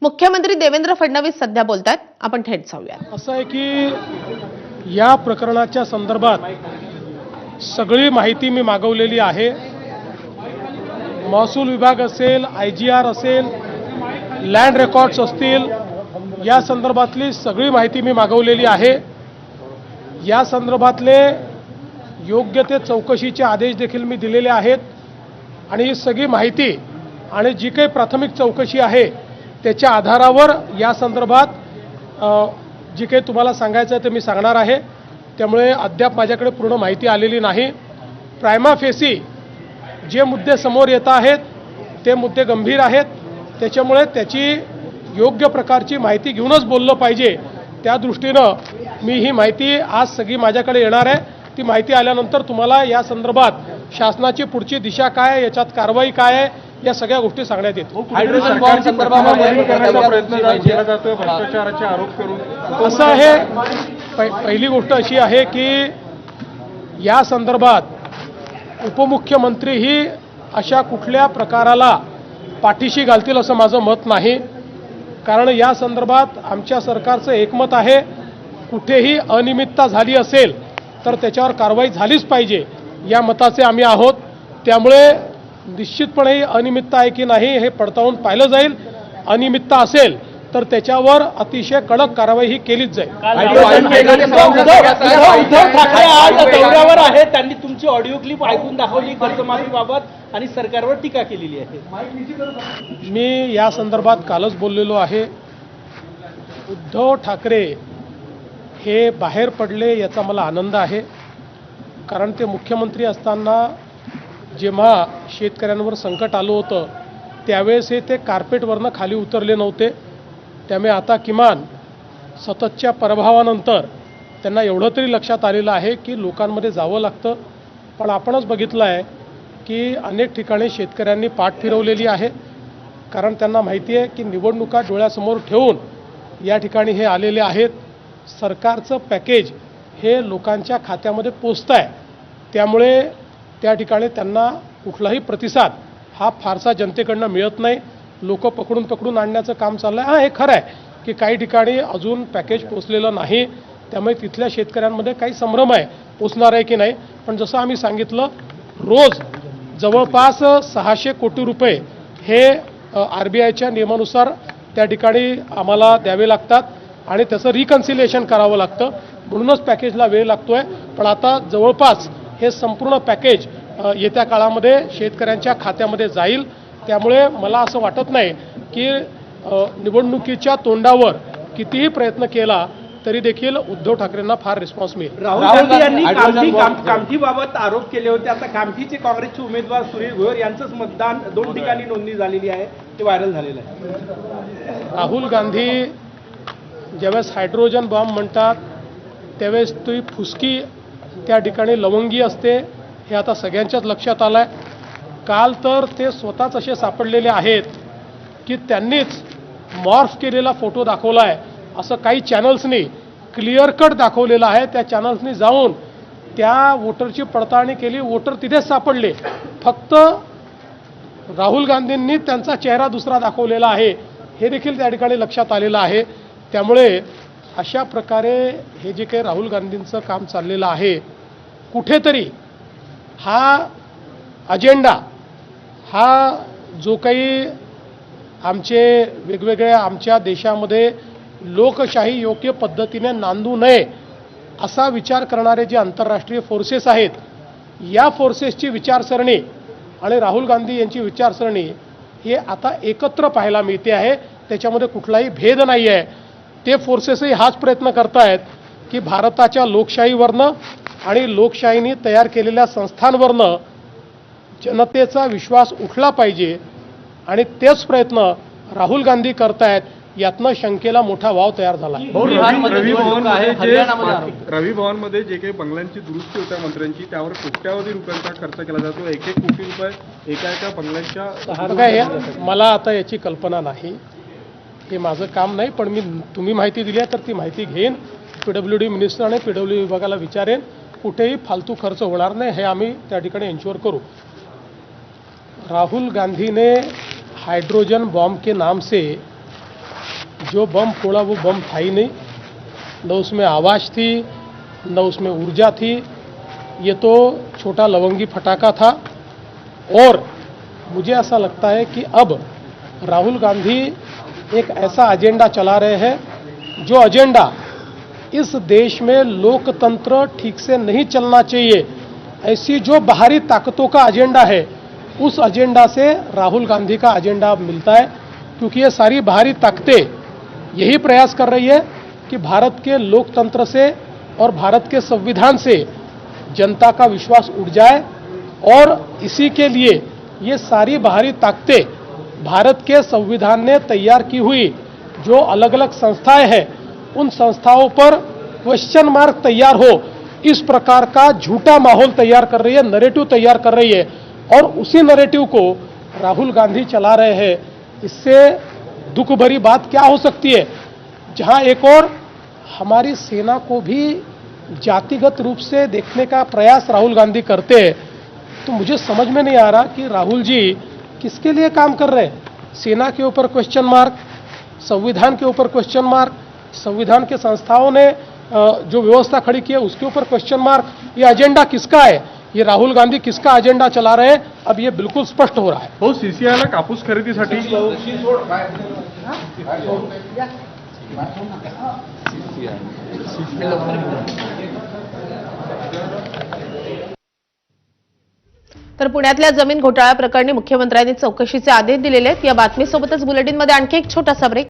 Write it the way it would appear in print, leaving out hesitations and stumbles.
मुख्यमंत्री देवेंद्र फडणवीस सध्या बोलतात, आपण थेट जाऊया। असं आहे की या प्रकरणाच्या संदर्भात सगळी माहिती मी मागवलेली आहे। महसूल विभाग असेल, IGR असेल, लँड रेकॉर्ड्स असतील, या संदर्भातली सगळी माहिती मी मागवलेली आहे। या संदर्भातले योग्य ते चौकशीचे आदेश देखील मी दिलेले आहेत आणि ही सगळी माहिती आणि जी काही प्राथमिक चौकशी आहे त्याच्या आधारावर या संदर्भात जी काही तुम्हाला सांगायचं आहे ते मी सांगणार आहे। त्यामुळे अद्याप माझ्याकडे पूर्ण माहिती आलेली नाही। प्रायमा फेसी जे मुद्दे समोर येत आहेत ते मुद्दे गंभीर आहेत, त्याच्यामुळे त्याची योग्य प्रकारची माहिती घेऊनच बोललं पाहिजे। त्या दृष्टीनं मी ही माहिती आज सगळी माझ्याकडे येणार आहे। ती माहिती आल्यानंतर तुम्हाला या संदर्भात शासनाची पुढची दिशा काय आहे, याच्यात कारवाई काय आहे, या सगळ्या गोष्टी सांगण्यात येतील। भ्रष्टाचाराचे आरोप करून असं आहे, पहिली गोष्ट अशी आहे की या संदर्भात उपमुख्यमंत्रीही अशा कुठल्या प्रकाराला पाठीशी घालतील असं माझं मत नाही। कारण या संदर्भात आमच्या सरकारचं एकमत आहे, कुठेही अनियमितता झाली असेल तर त्याच्यावर कारवाई झालीच पाहिजे या मताचे आम्ही आहोत। त्यामुळे निश्चितपणे अनियमितता आहे की नाही हे पडताळून पाहिलं जाईल। अनियमितता असेल तर त्याच्यावर अतिशय कडक कारवाई ही केलीच जाईल। उद्धव ठाकरे आज दौऱ्यावर आहे, त्यांनी तुमची ऑडिओ क्लिप ऐकून दाखवली कर्जमाफीबाबत आणि सरकारवर टीका केलेली आहे। मी या संदर्भात कालच बोललेलो आहे। उद्धव ठाकरे हे बाहेर पडले याचा मला आनंद आहे, कारण ते मुख्यमंत्री असताना जेव्हा शेतकऱ्यांवर संकट आलं होतं त्यावेळेस हे ते कार्पेटवरनं खाली उतरले नव्हते। त्यामुळे आता किमान सततच्या प्रभावानंतर त्यांना एवढं तरी लक्षात आलेलं आहे की लोकांमध्ये जावं लागतं। पण आपणच बघितलं आहे की अनेक ठिकाणी शेतकऱ्यांनी पाठ फिरवलेली आहे, कारण त्यांना माहिती आहे की निवडणुका डोळ्यासमोर ठेवून या ठिकाणी हे आलेले आहेत। सरकारचं पॅकेज हे लोकांच्या खात्यामध्ये पोचतं आहे, त्यामुळे त्या ठिकाणी त्यांना कुठलाही प्रतिसाद हा फारसा जनतेकडनं मिळत नाही। लोक पकडून आणण्याचं काम चाललं आहे। हे खरं आहे की काही ठिकाणी अजून पॅकेज पोचलेलं नाही, त्यामुळे तिथल्या शेतकऱ्यांमध्ये काही संभ्रम आहे पोचणार आहे की नाही। पण जसं आम्ही सांगितलं, रोज जवळपास 600 कोटी रुपये हे RBIच्या नियमानुसार त्या ठिकाणी आम्हाला द्यावे लागतात आणि त्याचं रिकन्सिलिएशन करावं लागतं, म्हणूनच पॅकेजला वेळ लागतो आहे। पण आता जवळपास हे संपूर्ण पॅकेज येत्या काळामध्ये शेतकऱ्यांच्या खात्यामध्ये जाईल। त्यामुळे मला असं वाटत नाही की निवडणुकीच्या तोंडावर कितीही प्रयत्न केला तरी देखील उद्धव ठाकरेंना फार रिस्पॉन्स मिळेल। राहुल गांधी यांनी कामठीबाबत आरोप केले होते। आता कामठीचे काँग्रेसचे उमेदवार सुनील भोयर यांचंच मतदान 2 ठिकाणी नोंदणी झालेली आहे, ते व्हायरल झालेलं आहे। राहुल गांधी ज्यावेळेस हायड्रोजन बॉम्ब म्हणतात त्यावेळेस ती फुसकी त्या ठिकाणी लवंगी असते, हे आता सगळ्यांच्याच लक्षात आलं आहे। काल तर ते स्वतःच असे सापडलेले आहेत की त्यांनीच मॉर्फ केलेला फोटो दाखवला आहे असं काही चॅनल्सनी क्लिअर कट दाखवलेलं आहे। त्या चॅनल्सनी जाऊन त्या वोटरची पडताळणी केली, वोटर तिथेच सापडले। फक्त राहुल गांधींनी त्यांचा चेहरा दुसरा दाखवलेला आहे हे देखील त्या ठिकाणी लक्षात आलेलं आहे। त्यामुळे अशा प्रकारे हे जे काही राहुल गांधींचं काम चाललेलं आहे, कुठेतरी हा अजेंडा हा जो काही आमचे वेगवेगळ्या आमच्या देशामध्ये लोकशाही योग्य पद्धतीने नांदू नये असा विचार करणारे जे आंतरराष्ट्रीय फोर्सेस आहेत, या फोर्सेसची विचारसरणी आणि राहुल गांधी यांची विचारसरणी हे आता एकत्र पाहायला मिळते आहे। त्याच्यामध्ये कुठलाही भेद नाही आहे। ते फोर्सेसही हाच प्रयत्न करत आहेत की भारताच्या लोकशाहीवरनं आणि लोकशाहीने तयार केलेल्या संस्थांवरनं जनतेचा विश्वास उठला पाहिजे आणि तेच प्रयत्न राहुल गांधी करतायत। यातनं शंकेला मोठा वाव तयार झाला। रवी भवनमध्ये जे काही बंगल्यांची दुरुस्ती होत्या मंत्र्यांची, त्यावर कोट्यावधी रुपयांचा खर्च केला जातो। 1-1 कोटी रुपये एका बंगल्यांच्या काय मला आता याची कल्पना नाही, हे माझं काम नाही। पण तुम्ही माहिती दिली आहे तर ती माहिती घेईन, PWD मिनिस्टर आणि PWD विभागाला विचारेन, कुठेही फालतू खर्च होणार नाही हे आम्ही त्या ठिकाणी एन्श्योर करू। राहुल गांधी ने हाइड्रोजन बॉम्ब के नाम से जो बम फोड़ा वो बम था ही नहीं, न उसमें आवाज़ थी, न उसमें ऊर्जा थी। ये तो छोटा लवंगी फटाका था। और मुझे ऐसा लगता है कि अब राहुल गांधी एक ऐसा एजेंडा चला रहे हैं जो एजेंडा इस देश में लोकतंत्र ठीक से नहीं चलना चाहिए, ऐसी जो बाहरी ताकतों का एजेंडा है, उस एजेंडा से राहुल गांधी का एजेंडा अब मिलता है। क्योंकि ये सारी बाहरी ताकतें यही प्रयास कर रही है कि भारत के लोकतंत्र से और भारत के संविधान से जनता का विश्वास उठ जाए। और इसी के लिए ये सारी बाहरी ताकतें भारत के संविधान ने तैयार की हुई जो अलग अलग संस्थाएं हैं, उन संस्थाओं पर क्वेश्चन मार्क तैयार हो, इस प्रकार का झूठा माहौल तैयार कर रही है, नैरेटिव तैयार कर रही है। और उसी नैरेटिव को राहुल गांधी चला रहे हैं। इससे दुख भरी बात क्या हो सकती है, जहां एक और हमारी सेना को भी जातिगत रूप से देखने का प्रयास राहुल गांधी करते हैं। तो मुझे समझ में नहीं आ रहा कि राहुल जी किसके लिए काम कर रहे हैं। सेना के ऊपर क्वेश्चन मार्क, संविधान के ऊपर क्वेश्चन मार्क, संविधान के संस्थाओं ने जो व्यवस्था खड़ी की है उसके ऊपर क्वेश्चन मार्क। ये एजेंडा किसका है, ये राहुल गांधी किसका एजेंडा चला रहे हैं, अब ये बिल्कुल स्पष्ट हो रहा है। हो सीसीआयला कापूस खरेदीसाठी तर पुण्यातल्या जमीन घोटाळा प्रकरणी मुख्यमंत्र्यांनी चौकशीचे आदेश दिलेले आहेत। या बातमीसोबतच बुलेटिनमध्ये आणखी एक छोटासा ब्रेक।